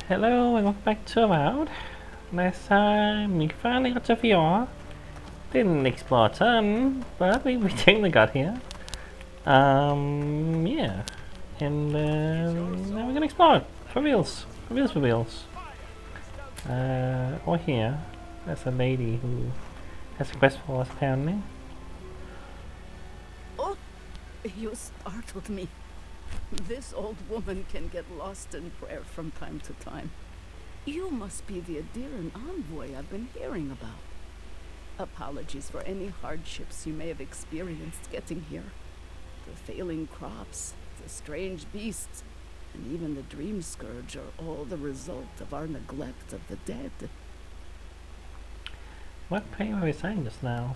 Hello and welcome back to Avowed. Last time we finally got to VR. Didn't explore a ton, but we generally got here. Yeah. And now we're gonna explore it. For reals. For reals, for reals. Or here. There's a lady who has a quest for us apparently. Oh, you startled me. This old woman can get lost in prayer from time to time. You must be the Adiran envoy I've been hearing about. Apologies for any hardships you may have experienced getting here. The failing crops, the strange beasts, and even the dream scourge are all the result of our neglect of the dead. What pain were we saying just now?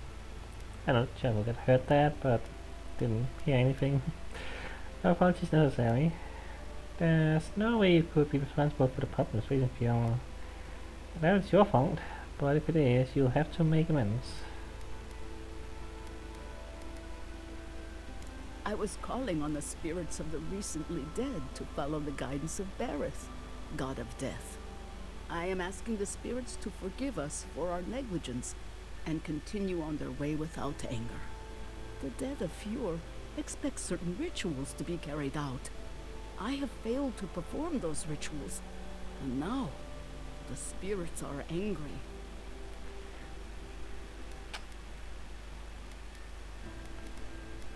I don't know if I heard that, but didn't hear anything. No apologies necessary. There's no way you could be responsible for the problems facing Fiona. That is your fault, but if it is, you'll have to make amends. I was calling on the spirits of the recently dead to follow the guidance of Bareth, god of death. I am asking the spirits to forgive us for our negligence and continue on their way without anger. The dead of Fjord expect certain rituals to be carried out. I have failed to perform those rituals, and now the spirits are angry.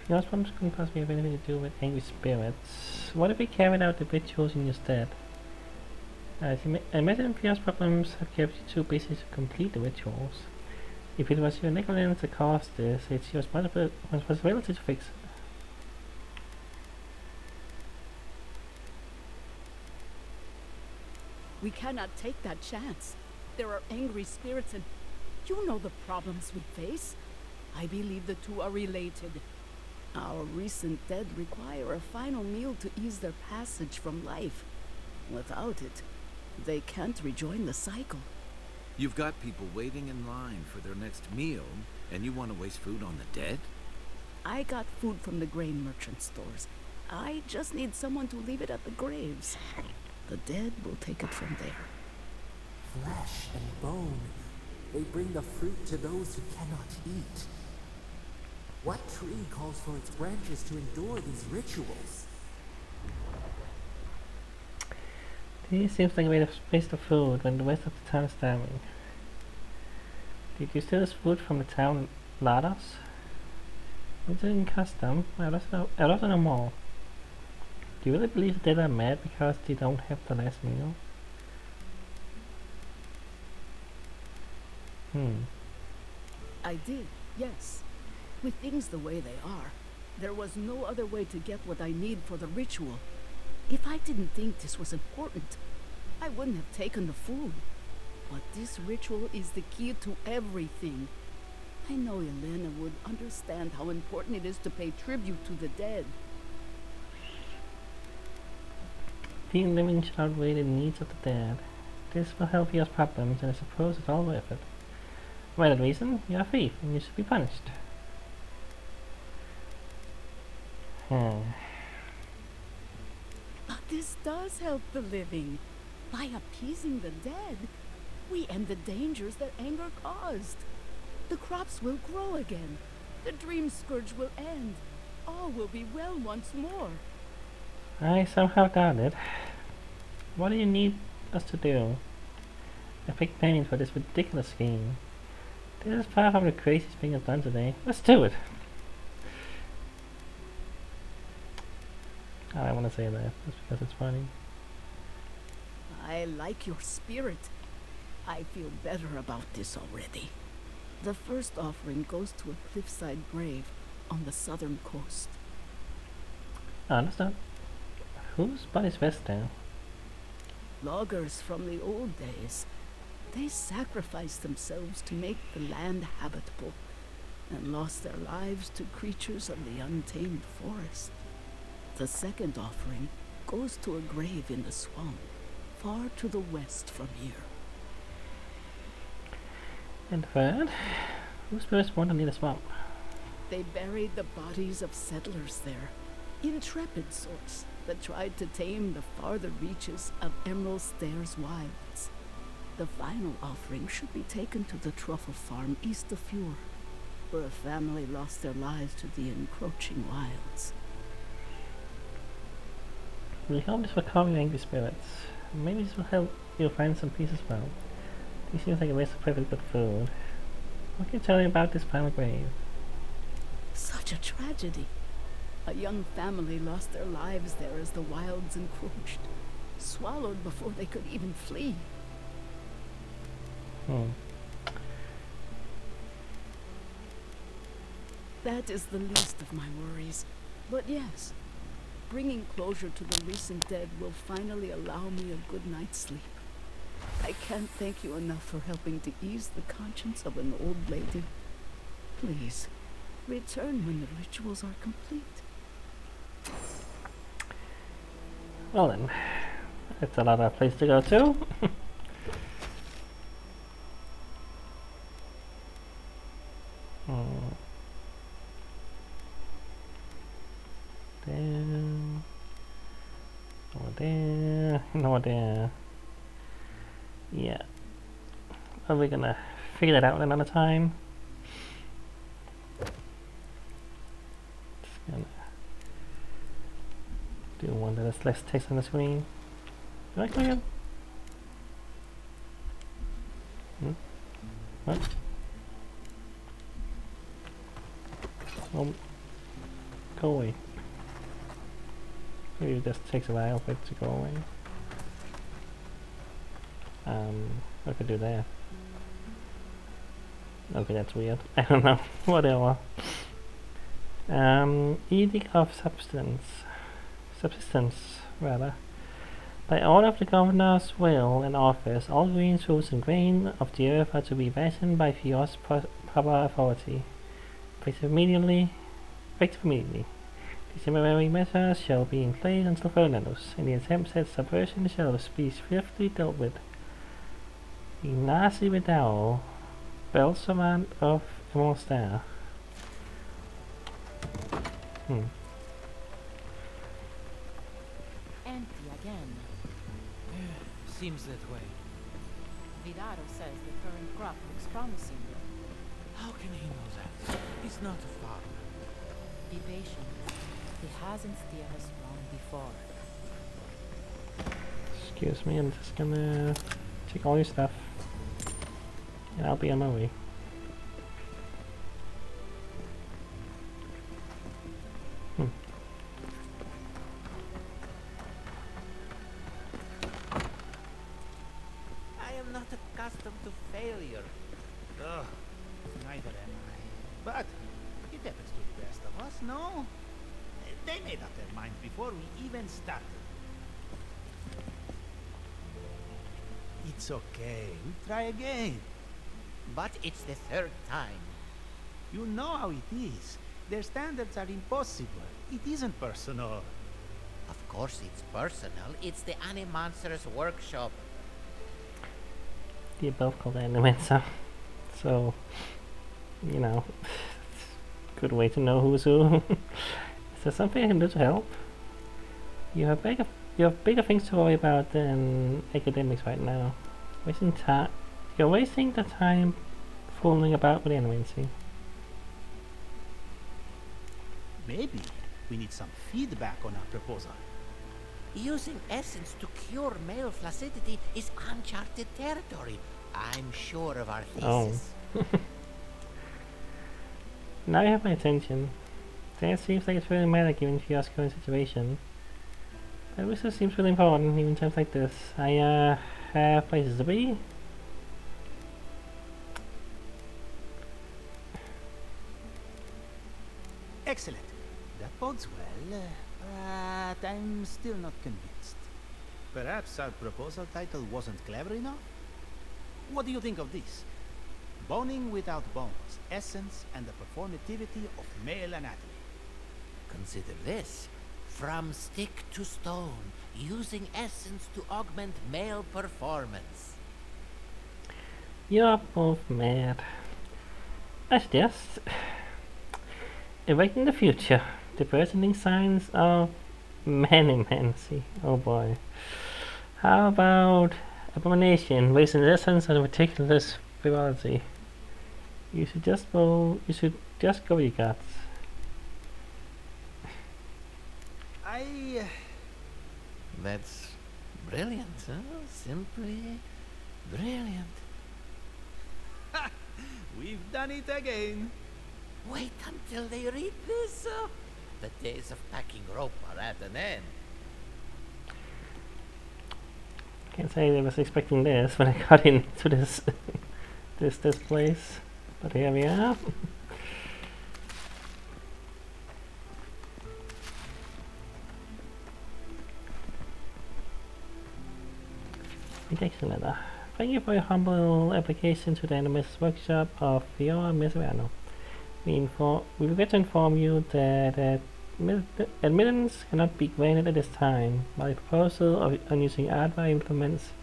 Fjord's problems couldn't possibly have anything to do with angry spirits. What if we carried out the rituals in your stead? I imagine Fjord's problems have kept you too busy to complete the rituals. If it was your negligence that caused this, it's your responsibility to fix it. We cannot take that chance. There are angry spirits and you know the problems we face. I believe the two are related. Our recent dead require a final meal to ease their passage from life. Without it, they can't rejoin the cycle. You've got people waiting in line for their next meal, and you want to waste food on the dead? I got food from the grain merchant stores. I just need someone to leave it at the graves. The dead will take it from there. Flesh and bone. They bring the fruit to those who cannot eat. What tree calls for its branches to endure these rituals? This seems like a way to waste of food when the rest of the town is starving. Did you steal this food from the town larders? It's in custom. I'd love to know more. Do you really believe the dead are mad because they don't have the last meal? I did, yes. With things the way they are, there was no other way to get what I need for the ritual. If I didn't think this was important, I wouldn't have taken the food. But this ritual is the key to everything. I know Elena would understand how important it is to pay tribute to the dead. Being living should outweigh the needs of the dead. This will help your problems, and I suppose it's all worth it. For that reason, you're a thief, and you should be punished. But this does help the living. By appeasing the dead, we end the dangers that anger caused. The crops will grow again. The dream scourge will end. All will be well once more. I somehow doubt it. What do you need us to do? I picked payment for this ridiculous scheme. This is far from the craziest thing I've done today. Let's do it! I want to say that just because it's funny. I like your spirit. I feel better about this already. The first offering goes to a cliffside grave on the southern coast. I understand. Whose body's best now? Loggers from the old days. They sacrificed themselves to make the land habitable and lost their lives to creatures of the untamed forest. The second offering goes to a grave in the swamp, far to the west from here. And third, whose spirits wander near the swamp? They buried the bodies of settlers there. Intrepid sorts, that tried to tame the farther reaches of Emerald Stairs wilds. The final offering should be taken to the truffle farm east of Fjord, where a family lost their lives to the encroaching wilds. We hope this will calm your angry spirits. Maybe this will help you find some peace as well. This seems like a waste of perfectly good food. What can you tell me about this final grave? Such a tragedy. A young family lost their lives there as the wilds encroached, swallowed before they could even flee. That is the least of my worries. But yes, bringing closure to the recent dead will finally allow me a good night's sleep. I can't thank you enough for helping to ease the conscience of an old lady. Please, return when the rituals are complete. Well then, it's another place to go to. There. Over there. And over there. Yeah. Are we gonna figure that out another time? Just gonna do one that has less text on the screen. Did I click it? What? Oh, go away. Maybe it just takes a while for it to go away. What could I do there? Okay, that's weird. I don't know. Whatever. Edict of subsistence, rather. By order of the governor's will and office, all green fruits and grain of the earth are to be rationed by Fjord's proper authority. Effective immediately. These temporary measures shall be in place until further notice. Any attempts at subversion shall be swiftly dealt with. Ignasi Vidal, Belservant of Emerald. Empty again. Seems that way. Vidaro says the current crop looks promising. How can he know that? He's not a farmer. Be patient. He hasn't steered us wrong before. Excuse me, I'm just gonna take all your stuff. And I'll be on my way. I am not accustomed to failure. Ugh, neither am I. But it happens to the best of us, no? They made up their minds before we even started. It's okay. We'll try again. But it's the third time. You know how it is. Their standards are impossible. It isn't personal. Of course it's personal. It's the Animancer's workshop. They're both called Animancer. So, you know, good way to know who's who. Is there something I can do to help? You have bigger things to worry about than academics right now. You're wasting the time fooling about with animancy. Maybe we need some feedback on our proposal. Using essence to cure male flaccidity is uncharted territory. I'm sure of our thesis. Oh. Now you have my attention. That seems like it's really matter given Fio's current situation. But research seems really important, even in times like this. I have places to be. Excellent. That bodes well, but I'm still not convinced. Perhaps our proposal title wasn't clever enough? What do you think of this? Boning without bones, essence and the performativity of male anatomy. Consider this. From stick to stone, using essence to augment male performance. You're both mad. I suggest awaiting the future, the presenting signs of Many. Oh boy. How about abomination, wasting the essence of a meticulous frivolity? You should just go with your guts. That's brilliant, huh? Simply brilliant. We've done it again. Wait until they read this. The days of packing rope are at an end. Can't say I was expecting this when I got into this this place, but here we are. Rejection letter. Thank you for your humble application to the Enemies Workshop of your Miserano. We regret to inform you that admittance cannot be granted at this time. My proposal on using art implements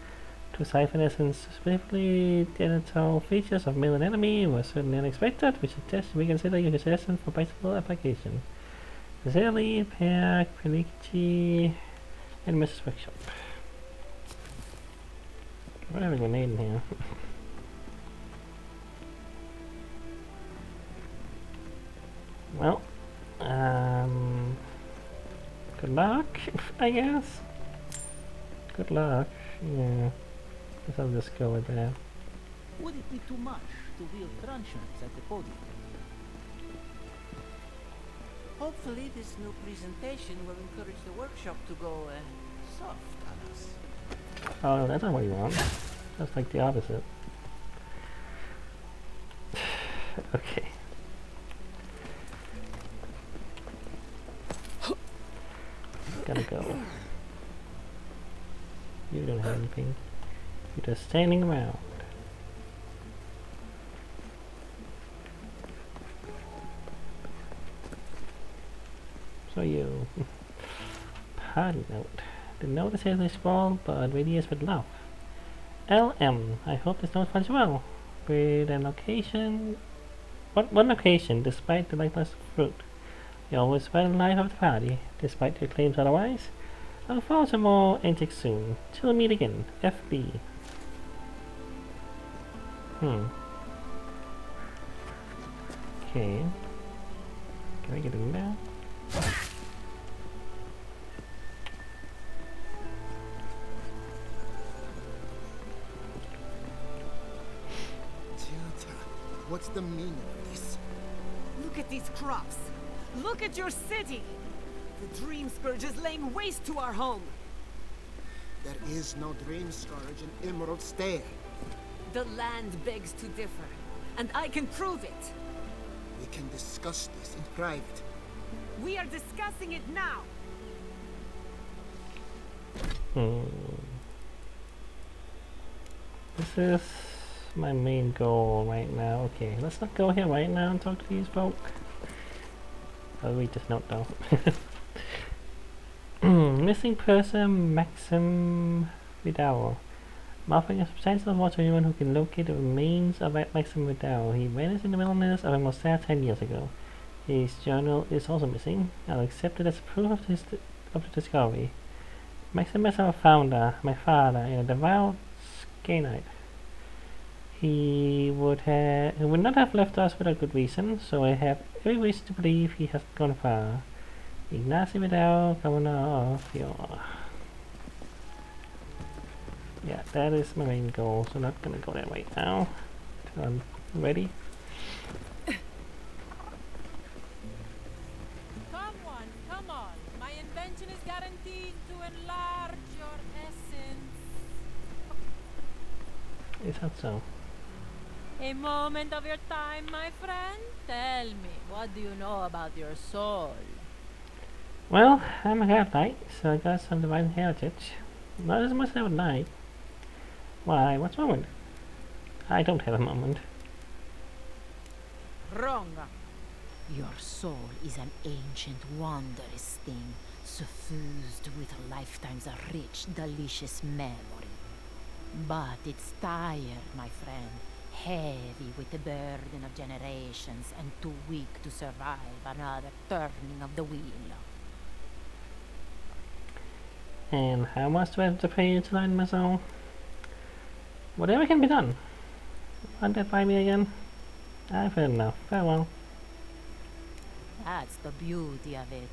to siphon essence, specifically genital features of male and enemy, was certainly unexpected. We suggest you reconsider your suggestion for practical application. Sincerely, Per Peligi, Enemies Workshop. What have a grenade in here? Well, good luck, I guess. Good luck. Yeah, guess I'll just go with that. Would it be too much to wield truncheons at the podium? Hopefully this new presentation will encourage the workshop to go soft on us. Oh, that's not what you want. That's like the opposite. Okay. Gotta go. You don't have anything. You're just standing around. So you. Party note. The note is really small, but radius with love. LM. I hope this note finds you well. With an occasion. One occasion, despite the likeness of fruit. You always spread the life of the party, despite your claims otherwise. I'll follow some more antics soon. Till we meet again. FB. Okay. Can I get in there? What's the meaning of this? Look at these crops. Look at your city. The Dream Scourge is laying waste to our home. There is no Dream Scourge in Emerald Stair. The land begs to differ, and I can prove it. We can discuss this in private. We are discussing it now. This is my main goal right now. Okay, let's not go here right now and talk to these folk. I'll read this note though. Missing person Maxim Vidal. Offering a substantial reward to anyone who can locate the remains of Maxim Vidal. He vanished in the wilderness of Mostar 10 years ago. His journal is also missing. I'll accept it as proof of the discovery. Maxim is our founder, my father, and a devout Scanite. He would not have left us without good reason, so I have every reason to believe he has gone far. Ignacio Vidal, governor of your... Yeah, that is my main goal, so I'm not gonna go there right now. Till I'm ready. Come on. My invention is guaranteed to enlarge your essence. Is that so? A moment of your time, my friend. Tell me, what do you know about your soul? Well, I'm a godlike, so I got some divine heritage. Not as much as I would like. Why, what's wrong with it? I don't have a moment. Wrong. Your soul is an ancient, wondrous thing, suffused with lifetimes of rich, delicious memory. But it's tired, my friend, heavy with the burden of generations, and too weak to survive another turning of the wheel. And how much do I have to pay you to light my soul? Whatever can be done. Want that by me again? I've had enough. Farewell. That's the beauty of it.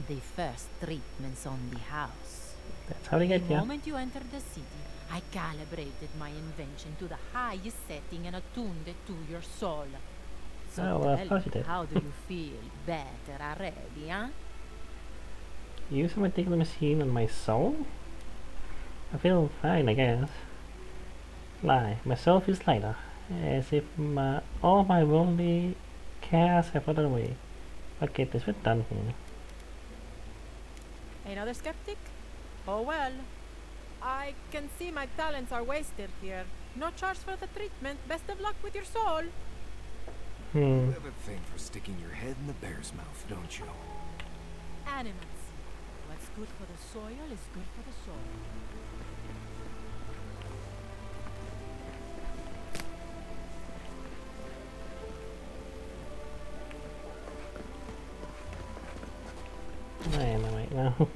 The first treatments on the house. That's how they The get you. moment you entered the city, I calibrated my invention to the highest setting and attuned it to your soul. So Oh, well, of tell course you me, did. how do you feel? Better already, huh? Use a particular machine on my soul? I feel fine, I guess. Lie. My soul feels lighter, as if all my worldly cares have floated away. Okay, this we're done here. Another skeptic? Oh well. I can see my talents are wasted here. No charge for the treatment. Best of luck with your soul. Hmm. You have a thing for sticking your head in the bear's mouth, don't you? Animals. What's good for the soil is good for the soul. Where am I right now?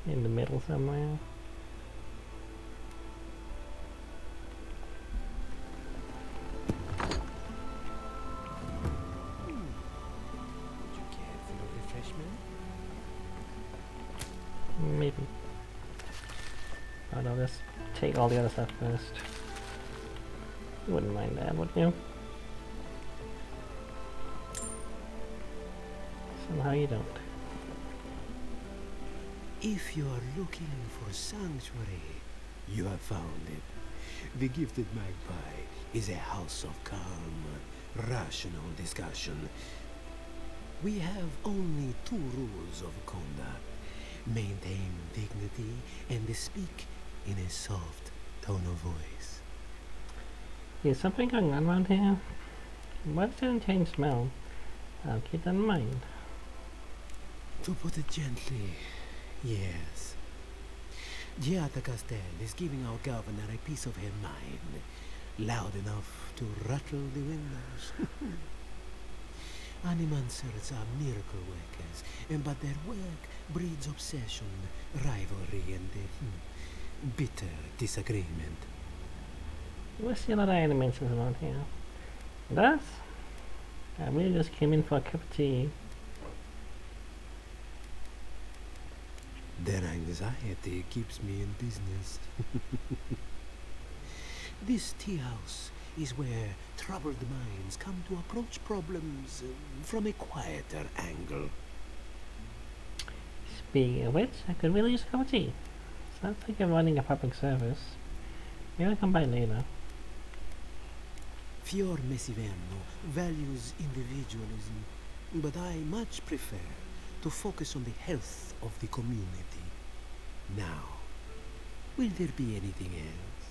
In the middle somewhere. Would you care for a refreshment? Maybe. Oh no, let's take all the other stuff first. You wouldn't mind that, would you? Somehow you don't. If you are looking for sanctuary, you have found it. The Gifted Magpie is a house of calm, rational discussion. We have only two rules of conduct. Maintain dignity and speak in a soft tone of voice. Is something going on around here? What's that intense smell? I'll keep that in mind. To put it gently, yes. Giada Castel is giving our governor a piece of her mind, loud enough to rattle the windows. Animancers are miracle workers, but their work breeds obsession, rivalry, and bitter disagreement. We see a lot of animations around here. And us? I really just came in for a cup of tea. Their anxiety keeps me in business. This tea house is where troubled minds come to approach problems from a quieter angle. Speaking of which, I could really use a cup of tea. Sounds like you're running a public service. Maybe I'll come by later. Fior Messiverno values individualism, but I much prefer to focus on the health of the community. Now, will there be anything else?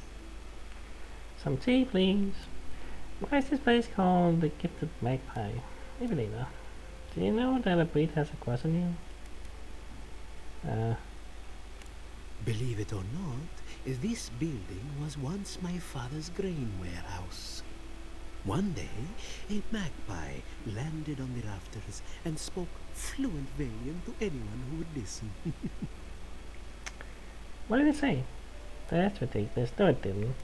Some tea, please. Why is this place called the Gifted Magpie? Maybe later. Do you know that a breed has a crush on you? Believe it or not, this building was once my father's grain warehouse. One day, a magpie landed on the rafters and spoke fluent Valian to anyone who would listen. What did it say? That's ridiculous. No, it didn't.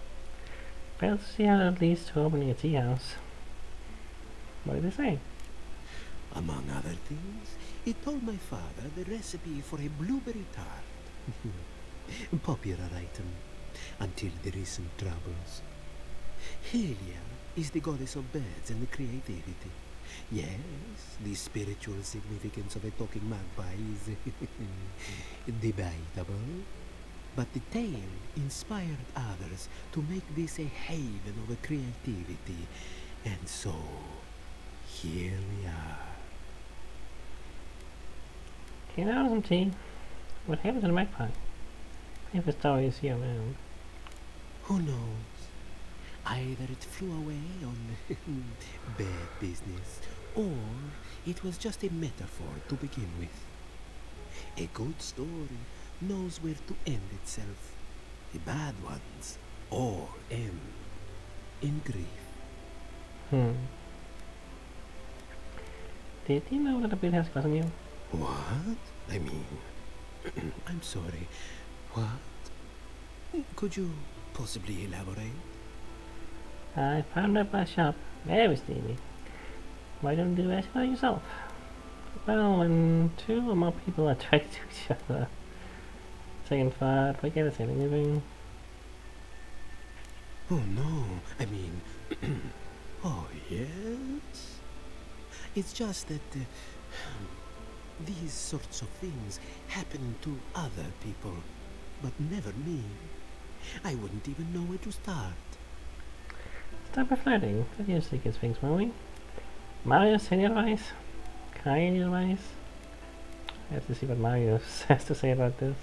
Failed to see how it leads to opening a tea house. What did it say? Among other things, it told my father the recipe for a blueberry tart. Popular item until the recent troubles. Helia is the goddess of birds and creativity. Yes, the spiritual significance of a talking magpie is debatable. But the tale inspired others to make this a haven of creativity. And so, here we are. Can I have some tea? What happened to the magpie? If the story is here around. Who knows? Either it flew away on bad business, or it was just a metaphor to begin with. A good story knows where to end itself. The bad ones all end in grief. Did you know that a breed has a crush on you? What? I mean, I'm sorry. What? Could you possibly elaborate? I found up my shop. Very steamy. Why don't you ask for yourself? Well, when two or more people are attracted to each other. Second thought, forget it's anything. Oh no, I mean... oh yes? It's just that these sorts of things happen to other people, but never me. I wouldn't even know where to start. Stop flirting. That usually gets things moving. Mario, any advice? Kai, any advice? I have to see what Mario has to say about this.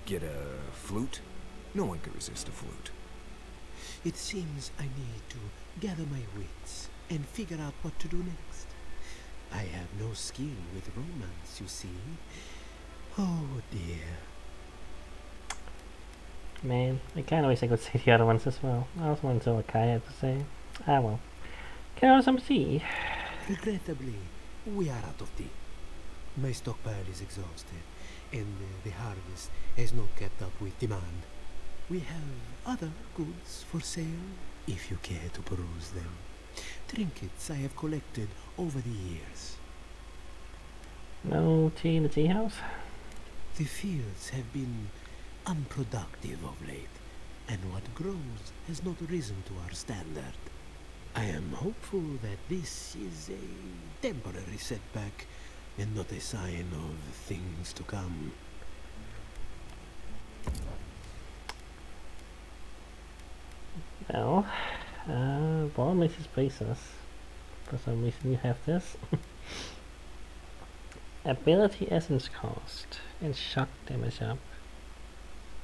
Get a flute? No one can resist a flute. It seems I need to gather my wits and figure out what to do next. I have no skill with romance, you see. Oh dear. Man, I kinda wish I could say the other ones as well. I also want to know what Kai had to say. Ah well. Can I have some tea? Regrettably, we are out of tea. My stockpile is exhausted, and the harvest has not kept up with demand. We have other goods for sale, if you care to peruse them. Trinkets I have collected over the years. No tea in the tea house? The fields have been unproductive of late, and what grows has not risen to our standard. I am hopeful that this is a temporary setback and not a sign of things to come. Well, Ball makes his braces. For some reason you have this. Ability essence cost and shock damage up.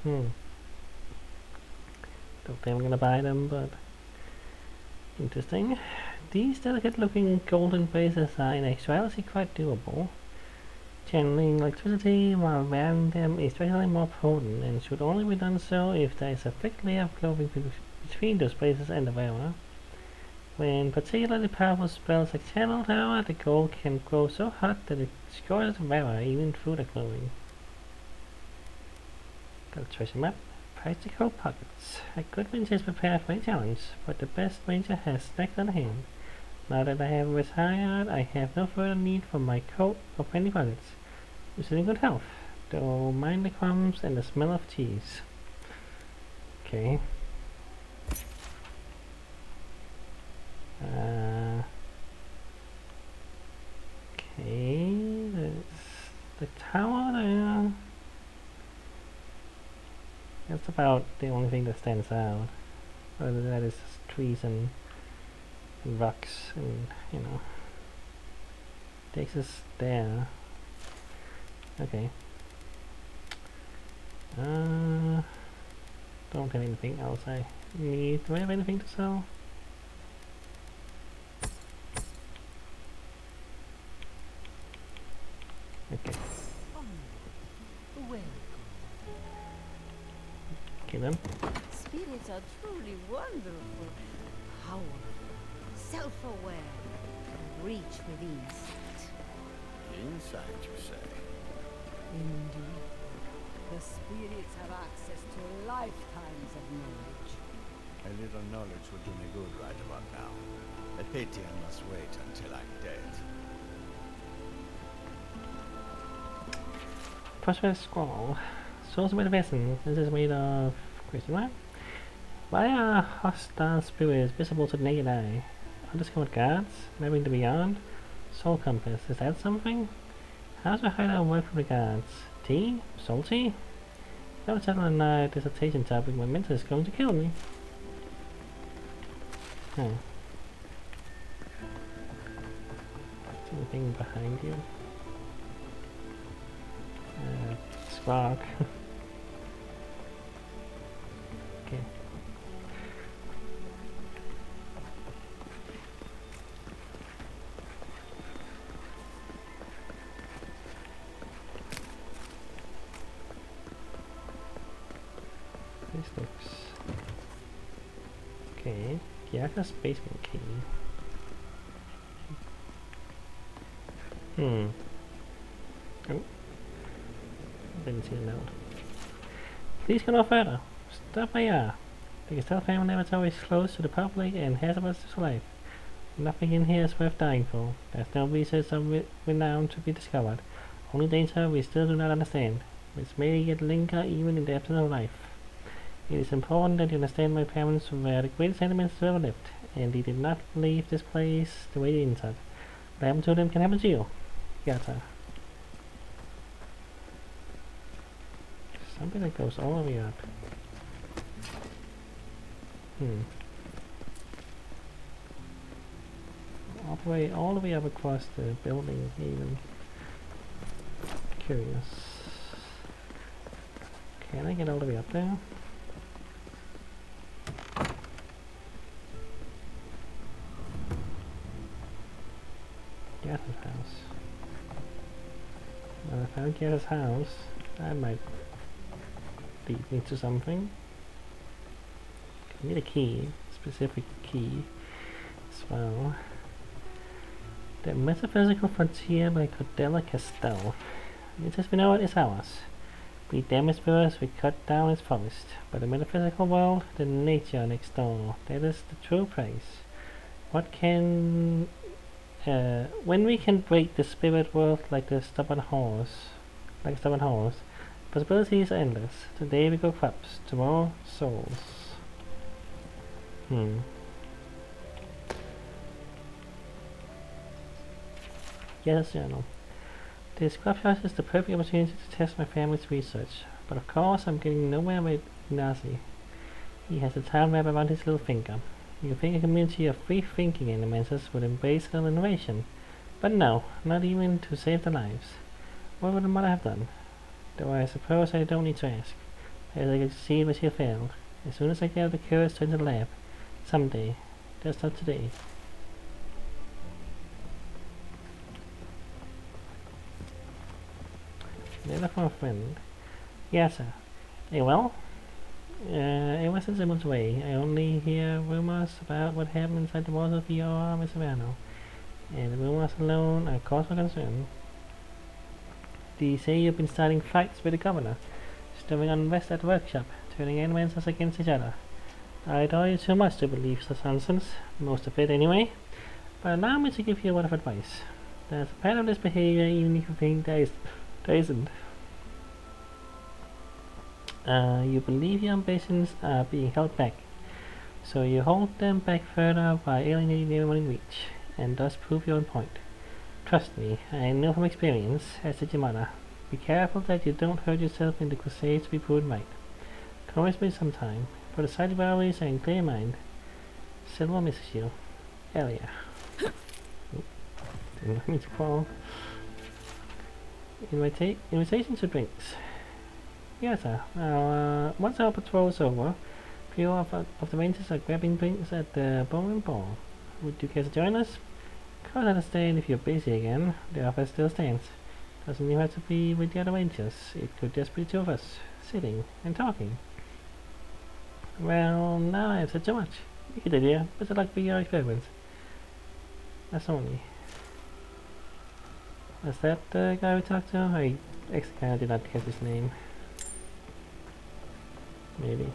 Don't think I'm gonna buy them, but interesting. These delicate looking golden braces are in actuality quite doable. Channeling electricity while wearing them is especially more potent and should only be done so if there is a thick layer of clothing between those braces and the wearer. When particularly powerful spells like Channel Tower, the gold can grow so hot that it destroys the wearer even through the clothing. Got a treasure map. Practical pockets. I could venture is prepared for a challenge, but the best ranger has snacks on hand. Now that I have retired, I have no further need for my coat or penny pockets. I'm still in good health, though mind the crumbs and the smell of cheese. Okay. Okay, there's the tower there. That's about the only thing that stands out. Other than that is trees and rocks and, you know. Takes us there. Okay. Don't have anything else I need. Do I have anything to sell? Okay. Okay then. Spirits are truly wonderful, powerful, self-aware, reach with insight. Insight, you say? Indeed. The spirits have access to lifetimes of knowledge. A little knowledge would do me good right about now. A pity I must wait until I'm dead. Prosperous scroll. Source of medicine. This is made of question mark. Why are hostile spirits visible to the naked eye? Undiscovered guards? Mapping the beyond? Soul compass. Is that something? How does a hideout work for the guards? Tea? Salty? Don't settle on a dissertation topic. My mentor is going to kill me. Huh. Is anything behind you? Spark. Okay. This looks okay. Yaka's basement key. Oh. Didn't see a note. Please go no further. Stop where you are. The Castell family laboratory is closed to the public and hazardous to life. Nothing in here is worth dying for. There's no research of renown to be discovered. Only danger we still do not understand, which may yet linger even in the absence of life. It is important that you understand my parents were the greatest enemies who ever lived, and they did not leave this place the way they entered. What happened to them can happen to you. Yata. Something that goes all the way up. All the way up across the building even. Curious. Can I get all the way up there? Gareth's house. Well, if I found Gareth's house, that might lead me to something. I need a key, specific key as well. The metaphysical frontier by Cordella Castell. It says we know it is ours. We damage spirits, we cut down its forest. But the metaphysical world, the nature next door, that is the true place. What can... when we can break the spirit world like a stubborn horse, possibilities are endless. Today we go corpse, tomorrow souls. Yes, journal. This clubhouse is the perfect opportunity to test my family's research, but of course I'm getting nowhere with Ignacy. He has a time wrap around his little finger. You think a community of free-thinking elementals would embrace little innovation, but no, not even to save their lives. What would the mother have done? Though I suppose I don't need to ask, as I can see where she failed. As soon as I get the courage to enter the lab, someday, just not today. Letter from a friend. Yes, sir. Well, ever since I moved away, I only hear rumors about what happened inside the walls of your Miss Savannah. And the rumors alone are cause for concern. They say you've been starting fights with the governor, stirring unrest at the workshop, turning elementals against each other. I adore you too much to believe such nonsense, most of it anyway. But allow me to give you a word of advice. There's a pattern of this behavior even if you think there isn't. You believe your ambitions are being held back, so you hold them back further by alienating everyone in reach, and thus prove your own point. Trust me, I know from experience, as did your mother. Be careful that you don't hurt yourself in the crusade to be proven right. Come with me sometime. For the side rivalries and clear mind. Silver misses you. Elia. Didn't want me to call. Invitation to drinks. Yes, sir. Now, once our patrol is over, few of the rangers are grabbing drinks at the bowling ball. Would you care to join us? Of course, I understand if you're busy again. The offer still stands. Doesn't even have to be with the other rangers. It could just be the two of us, sitting and talking. Well, now I have said so much. You get the idea. Best of luck with your experiments. That's only. Was that the guy we talked to? I actually kind of did not catch his name. Maybe.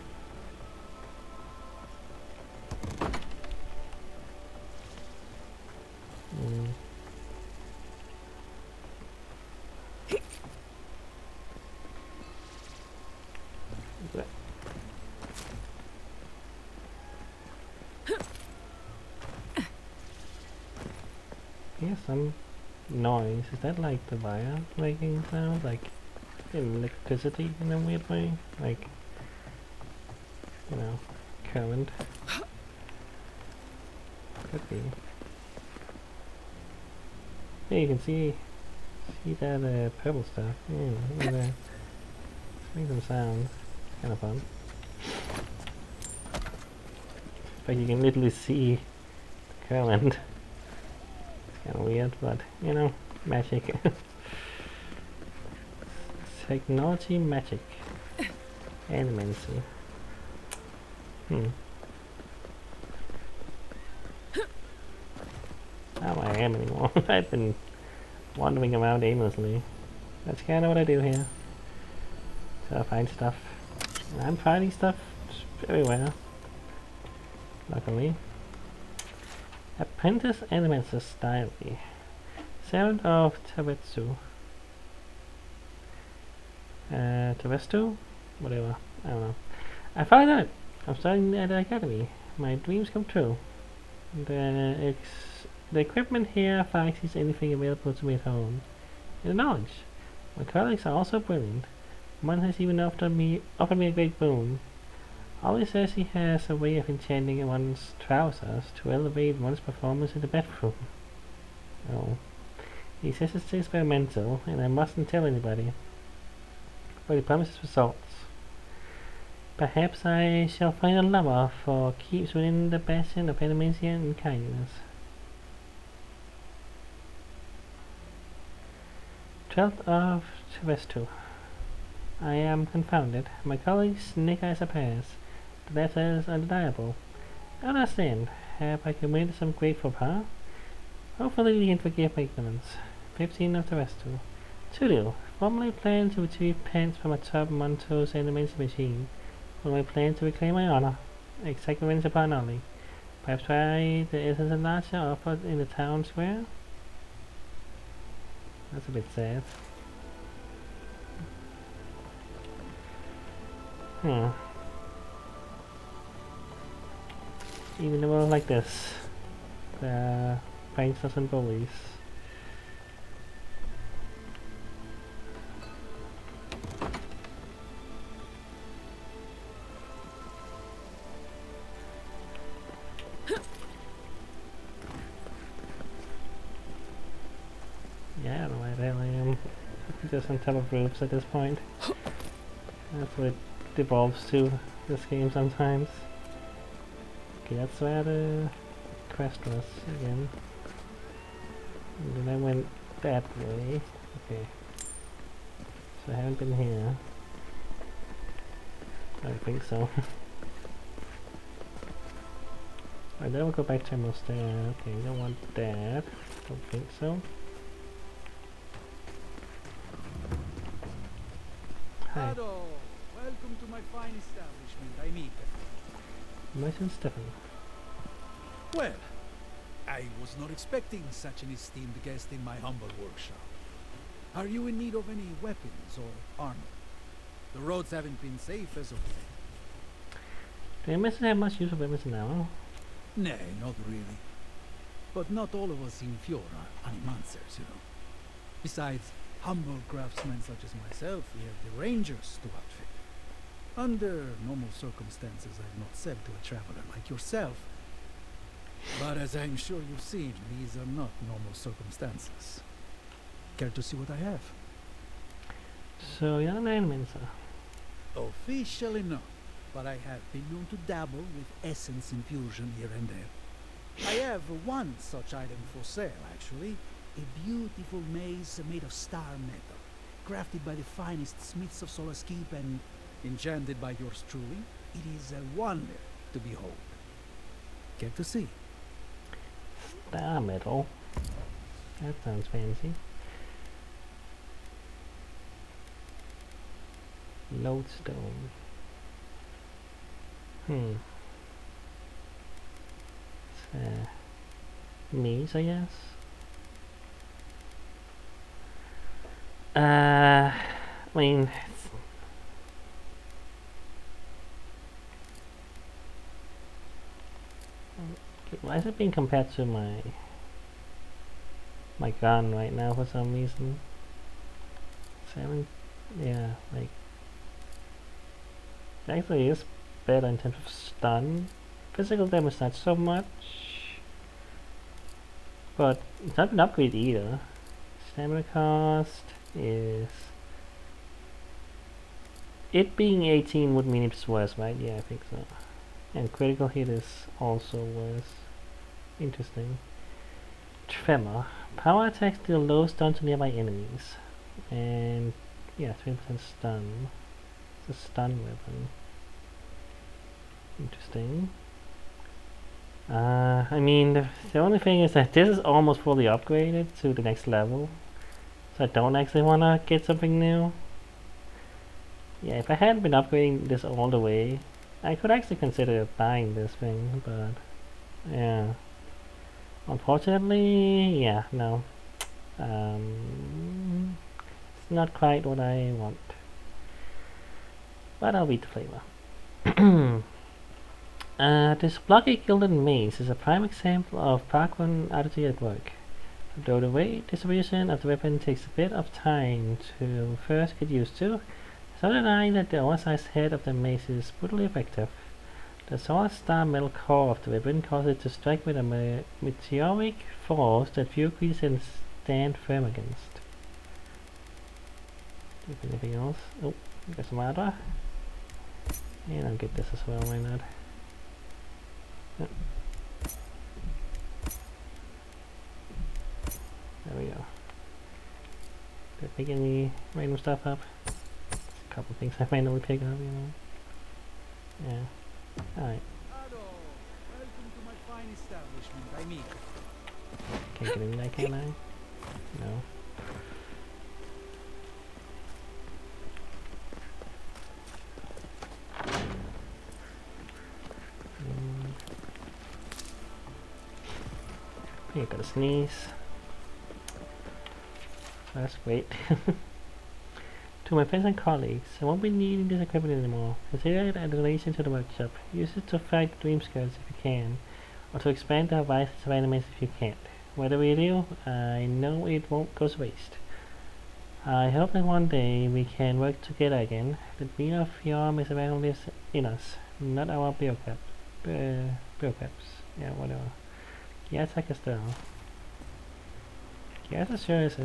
Yeah, some noise. Is that like the wire making sound? Like electricity in a weird way? Like, you know, current? Could be. Yeah, you can see that purple stuff. Yeah, there. Make some sounds. It's kind of fun. But you can literally see the current. Kind of weird, but you know, magic. Technology, magic, animancy. Not where I am anymore. I've been wandering around aimlessly. That's kind of what I do here. Gotta find stuff. And I'm finding stuff everywhere. Luckily. Apprentice Elementor's Diary. Servant of Tavetsu. Tavestu? Whatever. I don't know. I found out! I'm studying at the academy. My dreams come true. The equipment here fixes anything available to me at home. And the knowledge. My colleagues are also brilliant. One has even offered me a great boon. Ollie says he has a way of enchanting one's trousers to elevate one's performance in the bedroom. Oh. He says it's experimental, and I mustn't tell anybody. But he promises results. Perhaps I shall find a lover for keeps within the bastion of animation and kindness. 12th of Tavestu. I am confounded. My colleagues sneak eyes appears. The letter is undeniable. I understand. Have I committed some great faux pas? Hopefully you can forgive my ignorance. 15 of Tavestu. Tulio. Formerly planned to retrieve pants from a top Monto's animation machine. Will I plan to reclaim my honor? Executions upon Ollie. Perhaps try the essence of Lasha offered in the town square? That's a bit sad. Even a world like this, the pranksters and bullies. Yeah, I don't know where the hell I am. Just on top of roofs at this point. That's what it devolves to, this game sometimes. Okay, that's where the quest was again. And then I went that way. Okay. So I haven't been here. I don't think so. Alright, then we'll go back to almost there. Okay, don't want that. Don't think so. Hi. Hello! Welcome to my fine establishment. I'm Abbie. Nice and Stefan. Well, I was not expecting such an esteemed guest in my humble workshop. Are you in need of any weapons or armor? The roads haven't been safe as of late. Do you mustn't have much use of weapons now? Nay, not really. But not all of us in Fjord are animancers, you know. Besides humble craftsmen such as myself, we have the rangers to outfit. Under normal circumstances, I'd not said to a traveler like yourself. But as I'm sure you've seen, these are not normal circumstances. Care to see what I have? So you're an animancer. Officially no, but I have been known to dabble with essence infusion here and there. I have one such item for sale, actually. A beautiful maze made of star metal, crafted by the finest smiths of Solace Keep and enchanted by yours truly. It is a wonder to behold. Care to see? Star metal? That sounds fancy. Lodestone. It's maze, I guess. I mean, why is it being compared to my gun right now for some reason? 7, yeah, like it actually is better in terms of stun. Physical damage not so much, but it's not an upgrade either. Stamina cost is... It being 18 would mean it's worse, right? Yeah, I think so. And critical hit is also worse. Interesting. Tremor. Power attacks deal low stun to nearby enemies. And yeah, 3% stun. It's a stun weapon. Interesting. I mean, the only thing is that this is almost fully upgraded to the next level. So I don't actually want to get something new. Yeah, if I hadn't been upgrading this all the way, I could actually consider buying this thing, but yeah. Unfortunately, yeah, no. It's not quite what I want. But I'll beat the flavor. This blocky gilded maze is a prime example of Parkman attitude at work. Though the weight distribution of the weapon takes a bit of time to first get used to, so deny that the oversized head of the mace is brutally effective. The solid star metal core of the weapon causes it to strike with a meteoric force that few creatures can stand firm against. If anything else. Oh, got some armor. And I'll get this as well, why not? Yep. There we go. Did I pick any random stuff up? A couple things I randomly pick up, you know. Yeah. Alright. Welcome to my fine establishment. I'm Abbie. Can't get in there, can I? No. You gotta sneeze. That's great. To my friends and colleagues, I won't be needing this equipment anymore. Consider it a donation to the workshop. Use it to fight dream skirts if you can, or to expand the horizons of enemies if you can't. Whatever you do, I know it won't go to waste. I hope that one day we can work together again. The being of Yom is around lives in us, not our bureaucrats. Yeah, whatever. Yes, I can still. Yes, it sure is.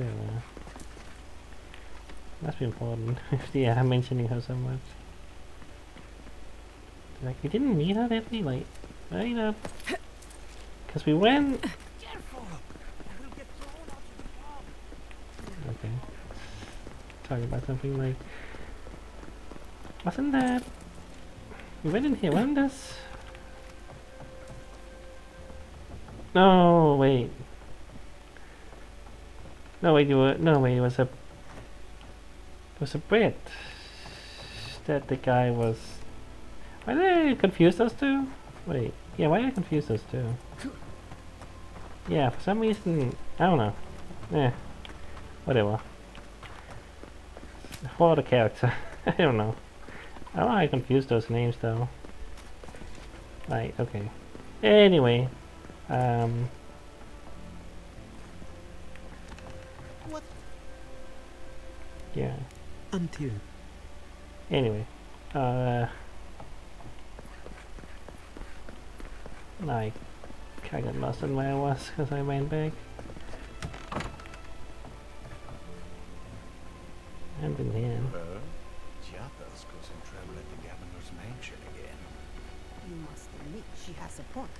Must be important if they are mentioning her so much. Like, we didn't meet her, did we? Like, right up. Because we went. Okay. Talking about something like. Wasn't that. We went in here, wasn't this? No, wait. No, wait, it was a. It was a bit that the guy was. Why did I confuse those two? Wait, yeah, why did I confuse those two? Yeah, for some reason, I don't know. Yeah, whatever. For the character, I don't know. I don't know how I confused those names though. Right, okay. Anyway, What? Yeah. Until. Anyway, like, I got lost in where I was because I went back. I haven't been here. Chiapas causing trouble at the governor's mansion again. You must admit she has a point.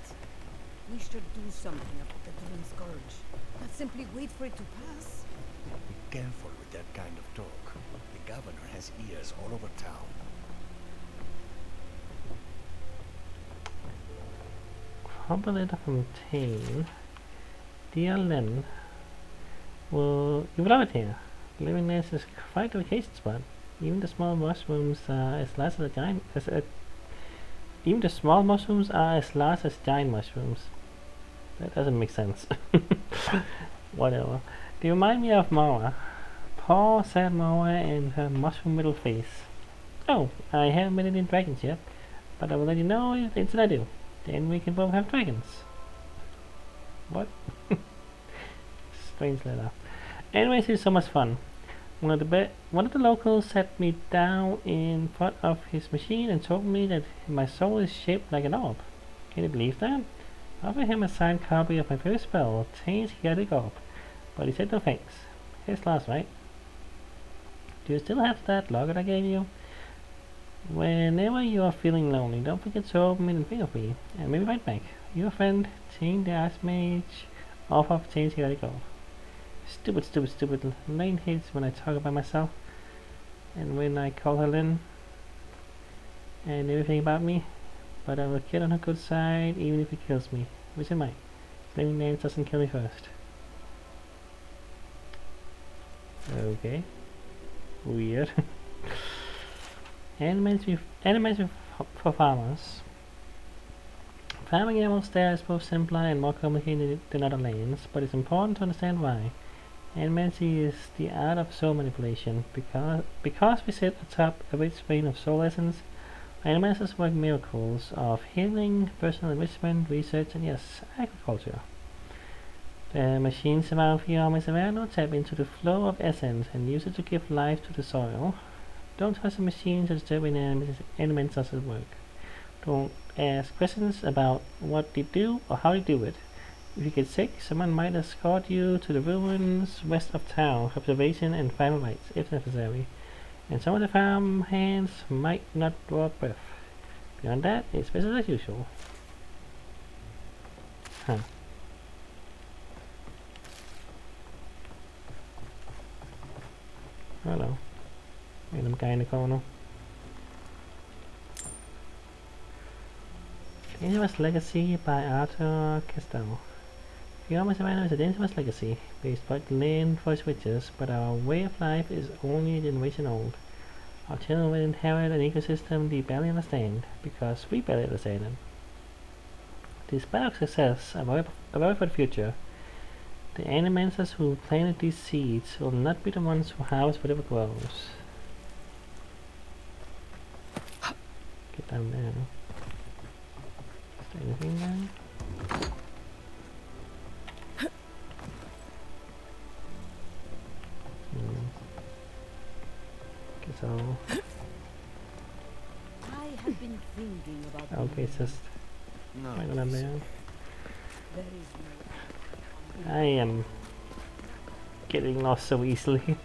We should do something about the Dream Scourge. Not simply wait for it to pass. Be careful with that kind of talk. The governor has ears all over town. Humble letter from Tane. Dear Len, well, you love it here. Living there is quite a vacation spot. Even the small mushrooms are as large as giant. Even the small mushrooms are as large as giant mushrooms. That doesn't make sense. Whatever. They remind me of Mara. Poor sad Mara and her mushroom middle face. Oh, I haven't met any dragons yet, but I will let you know if it's I do. Then we can both have dragons. What? Strange letter. Anyways, it's so much fun. One of the locals sat me down in front of his machine and told me that my soul is shaped like an orb. Can you believe that? I offered him a signed copy of my first spell, Change Chaotic Orb, but he said no thanks. His last, right? Do you still have that locket I gave you? Whenever you are feeling lonely, don't forget to open it and think of me, and maybe right back. Your friend, Chain the Archmage, off of Change Chaotic Orb. Stupid. Lane hates when I talk about myself, and when I call her Lynn, and everything about me, but I will get on her good side even if it kills me, which it might. Blaming names doesn't kill me first. Okay. Weird. Animals for farmers. Farming animals there is both simpler and more complicated than other lands, but it's important to understand why. Animancy is the art of soul manipulation. Because we sit atop a rich vein of soul essence, animancers work miracles of healing, personal enrichment, research, and yes, agriculture. The machines around here on Avowed tap into the flow of essence and use it to give life to the soil. Don't trust the machines or disturb animancers at work. Don't ask questions about what they do or how they do it. If you get sick, someone might escort you to the ruins west of town for observation and final rites, if necessary. And some of the farm hands might not draw breath. Beyond that, it's business as usual. Huh. Hello. Random guy in the corner. Dangerous Legacy by Arthur Castell. Beyond Savannah is a dangerous legacy. We exploit the land for its riches, but our way of life is only a generation old. Our children will inherit an ecosystem they barely understand, because we barely understand it. Despite our success, I worry for the future. The animancers who planted these seeds will not be the ones who harvest whatever grows. Get down there. Is there anything there? Guess I'll... I have been thinking about okay, it's just... No. Right on there. There is no I am getting lost so easily.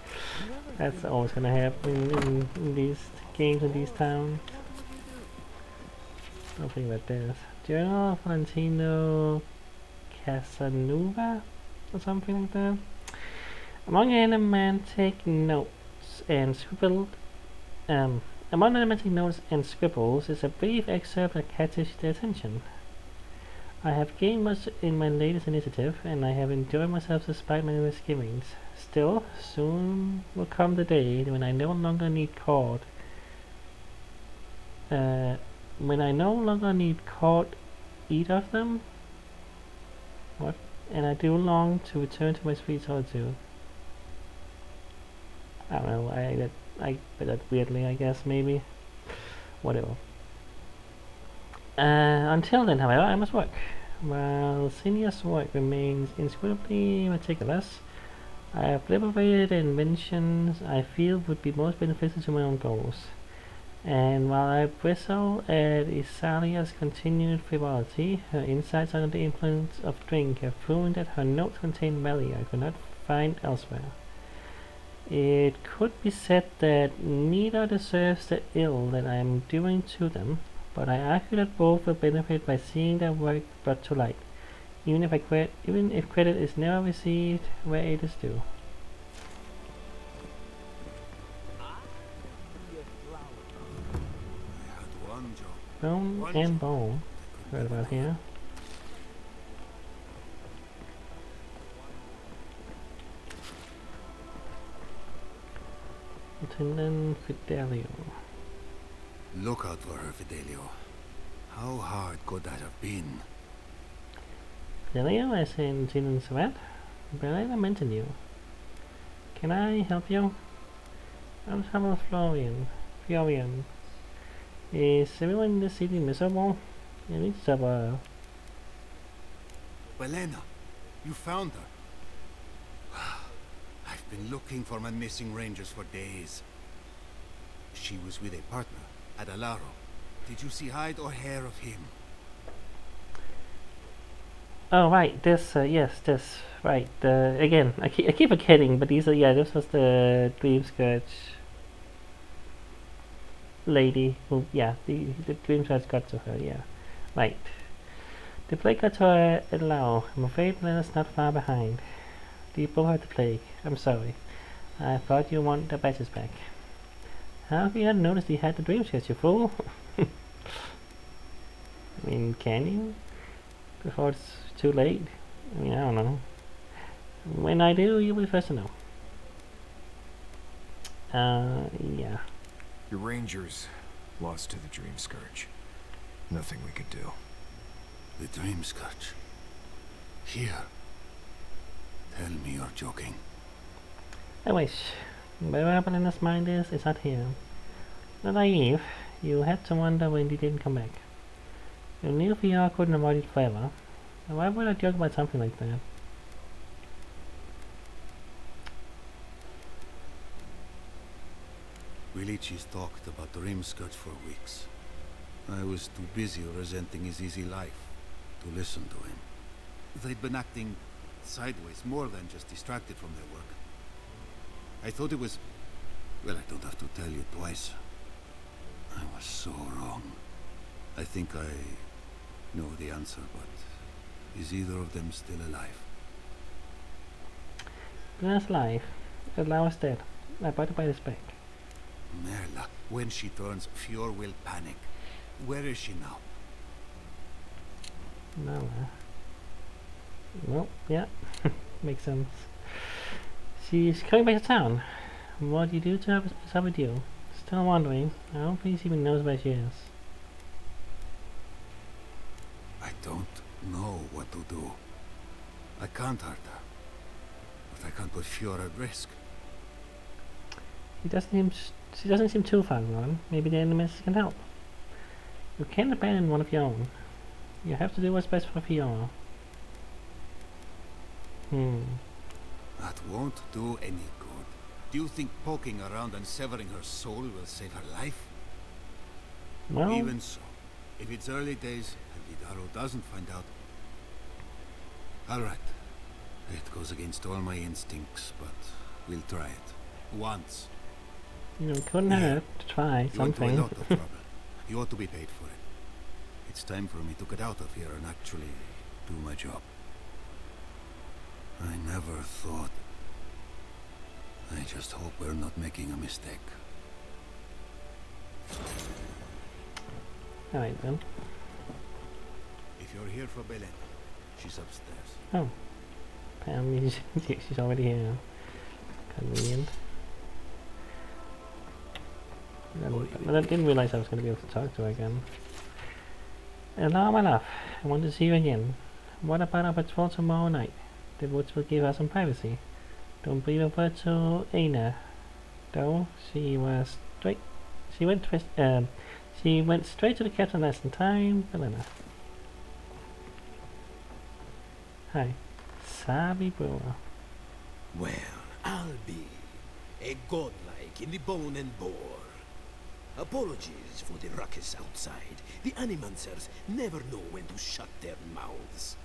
That's always gonna happen in these games in these towns. Nothing about this. Journal of Valentino Casanova or something like that. Among animatic notes and scribbled among animatic notes and scribbles is a brief excerpt that catches the attention. I have gained much in my latest initiative, and I have enjoyed myself despite my misgivings. Still, soon will come the day when I no longer need cord. When I no longer need cord either of them. What? And I do long to return to my sweet solitude. I don't know. I read that weirdly. I guess maybe. Whatever. Until then, however, I must work. While Senior's work remains inscrutably meticulous, I have liberated inventions I feel would be most beneficial to my own goals. And while I bristle at Isalia's continued frivolity, her insights under the influence of drink have proven that her notes contain value I could not find elsewhere. It could be said that neither deserves the ill that I am doing to them, but I argue that both will benefit by seeing their work brought to light, even if credit is never received where it is due. Bone and bone. Right about here. Lieutenant Fidelio. Look out for her, Fidelio. How hard could that have been? Fidelio, as in Lieutenant Sweat? Barely mentioned you. Can I help you? I'm Summer Florian. Is everyone in the city miserable? You need to survive. Belena, you found her. I've been looking for my missing rangers for days. She was with a partner, Adalaro. Did you see hide or hair of him? Oh right, this yes, this right. Again, I keep forgetting, but these are this was the Dream Scourge lady who the Dream Scourge got to her, right. The plague got to her at Lao. I'm afraid Lena's not far behind. You both have the plague. I'm sorry. I thought you want the badges back. How have you not noticed he had the Dream Scourge, you fool? I mean, can you? Before it's too late? I mean, I don't know. When I do, you'll be first to know. Yeah. Your rangers, Lost to the Dream Scourge. Nothing we could do. The Dream Scourge. Here. Tell me you're joking. I wish. Where Evelyn's mind is not here. Not naive. You had to wonder when he didn't come back. You knew VR couldn't avoid it forever. Why would I joke about something like that? Willichis talked about the Dream Scourge for weeks. I was too busy resenting his easy life to listen to him. They'd been acting sideways more than just distracted from their work. I thought it was... Well, I don't have to tell you twice. I was so wrong. I think I know the answer, but is either of them still alive? Glenna's alive. Laura's dead. I brought her by this back. Merla, when she turns, Fior will panic. Where is she now? No. Well, yeah. Makes sense. She's coming back to town. What do you do to have with you? Still wondering. I don't think she even knows where she is. I don't know what to do. I can't hurt her. But I can't put Fior at risk. She doesn't seem too far gone. Maybe the enemies can help. You can't abandon one of your own. You have to do what's best for Fiora. That won't do any good. Do you think poking around and severing her soul will save her life? Well, even so, if it's early days and Vidaro doesn't find out... Alright. It goes against all my instincts, but we'll try it. Once. You know, it couldn't hurt to try something. You're into a lot of trouble. You ought to be paid for it. It's time for me to get out of here and actually do my job. I never thought. I just hope we're not making a mistake. Alright then. If you're here for Belen, she's upstairs. Oh. Apparently she's already here. Convenient. I didn't realize I was going to be able to talk to her again. Hello, my love. I want to see you again. What about our patrol tomorrow night? The woods will give us some privacy. Don't breathe a word to Aina, though. She went straight to the captain last in time. Belena. Hi, Savvy Brewer. Well, I'll be a godlike in the bone and bore. Apologies for the ruckus outside. The Animancers never know when to shut their mouths.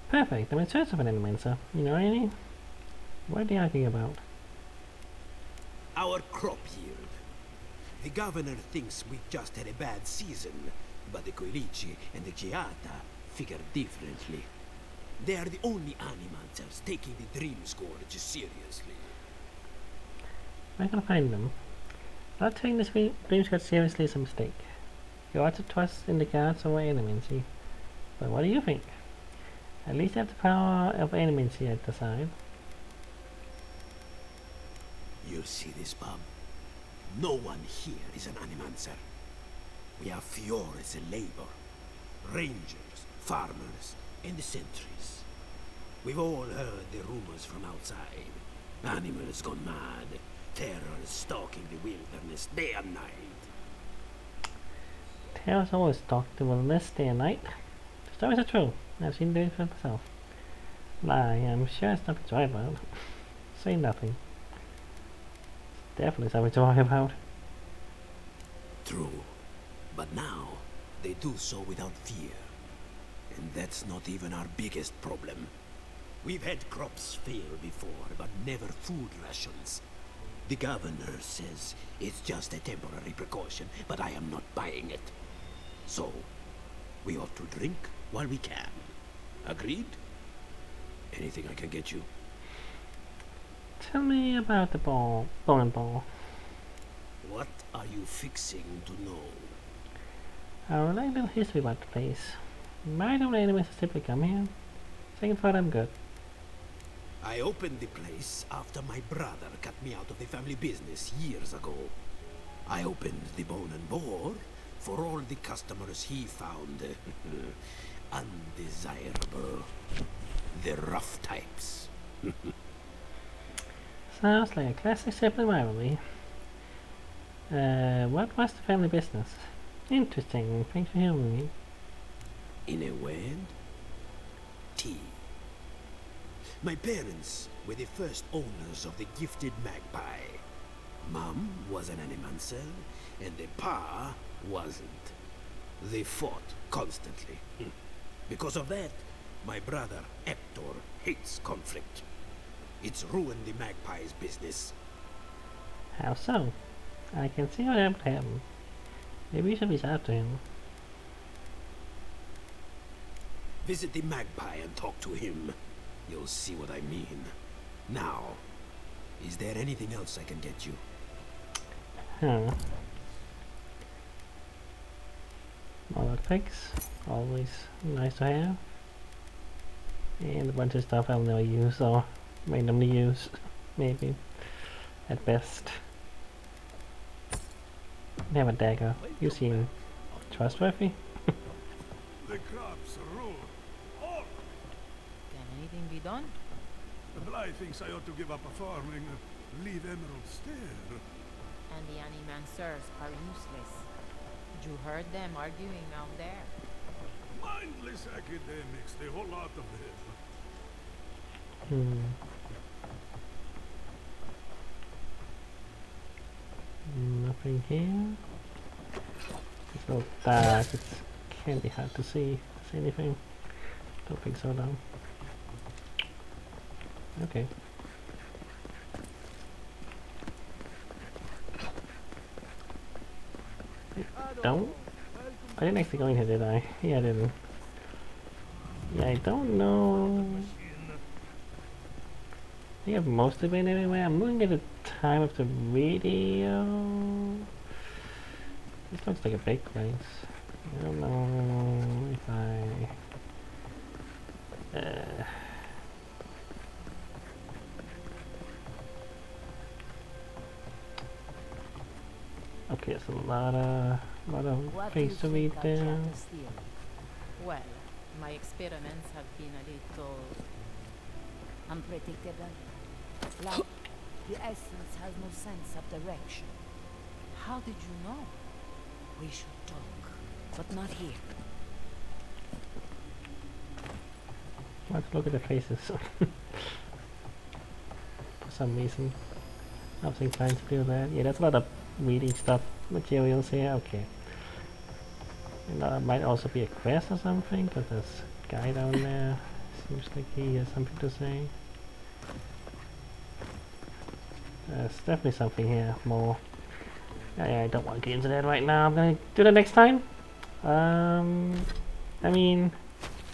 Perfect. I'm in search of an Animancer. You know any? What are they arguing about? Our crop yield. The governor thinks we just had a bad season, but the Koilichi and the Giata figure differently. They are the only Animancers taking the Dream Scourge seriously. Where can I find them? Not taking this Dream Scourge seriously is a mistake. You ought to trust in the gods over Animancy. But what do you think? At least have the power of Animancy at the side. You see this, Bob? No one here is an Animancer. We have Fior as a labor. Rangers, farmers, and the sentries. We've all heard the rumors from outside. Animals gone mad. Terror stalking the wilderness day and night. Terror's always stalked the wilderness day and night. The stories are true. I've seen them for myself. Lie, I'm sure it's nothing to worry about. Say nothing. It's definitely something to worry about. True. But now, they do so without fear. And that's not even our biggest problem. We've had crops fail before, but never food rations. The governor says it's just a temporary precaution, but I am not buying it. So, we ought to drink while we can. Agreed? Anything I can get you? Tell me about the bone and ball. What are you fixing to know? I would like a little history about the place. Why don't enemies simply come here? Second thought, I'm good. I opened the place after my brother cut me out of the family business years ago. I opened the Bone and Boar for all the customers he found undesirable. The rough types. Sounds like a classic sibling rivalry. What was the family business? Interesting. Thanks for hearing me. In a word, tea. My parents were the first owners of the gifted magpie. Mom was an animancer, and the pa wasn't. They fought constantly. Because of that, my brother Hector hates conflict. It's ruined the magpie's business. How so? I can see what happened to him. Maybe you should reach out to him. Visit the magpie and talk to him. You'll see what I mean. Now, is there anything else I can get you? Huh. More picks. Always nice to have. And a bunch of stuff I'll never use or randomly use. Maybe. At best. They have a dagger. You seem trustworthy. The crops rule. All. Can anything be done? The Bly thinks I ought to give up farming, leave Emerald stare. And the animancers are useless. You heard them arguing out there. Mindless academics, the whole lot of them. Nothing here. It's so dark, it can be hard to see anything. Don't think so though. Okay. Don't. I didn't actually go in here, did I? Yeah, I didn't. Yeah, I don't know. I think I've mostly been everywhere. I'm looking at the time of the video. This looks like a big place. I don't know if I... Okay, there's a lot of things to read there. Well, my experiments have been a little unpredictable. Like, the essence has no sense of direction. How did you know? We should talk, but not here. Let's look at the faces. For some reason. I was inclined to do that. Yeah, that's a lot of reading stuff, materials here. Okay. And that might also be a quest or something, because there's a guy down there. Seems like he has something to say. There's definitely something here, more. I don't want to get into that right now. I'm gonna do that next time. I mean,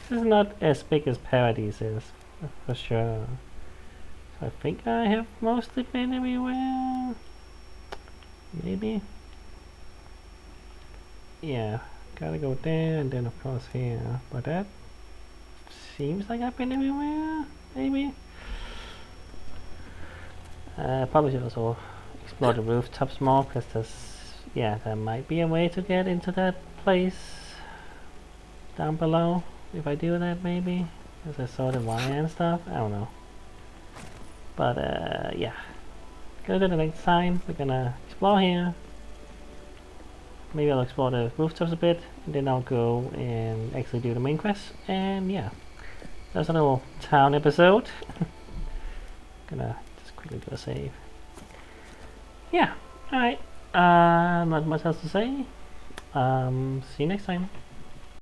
this is not as big as Paradise is, for sure. So I think I have mostly been everywhere. Maybe. Yeah, gotta go there and then of course here. But that seems like I've been everywhere. Maybe. Probably should also explore the rooftops more, because there might be a way to get into that place down below. If I do that, maybe. Because I saw the wire and stuff. I don't know. But yeah. Gonna do the next time. We're gonna explore here. Maybe I'll explore the rooftops a bit, and then I'll go and actually do the main quest. And yeah, that's a little town episode. Gonna just quickly do a save. Yeah, alright. Not much else to say. See you next time.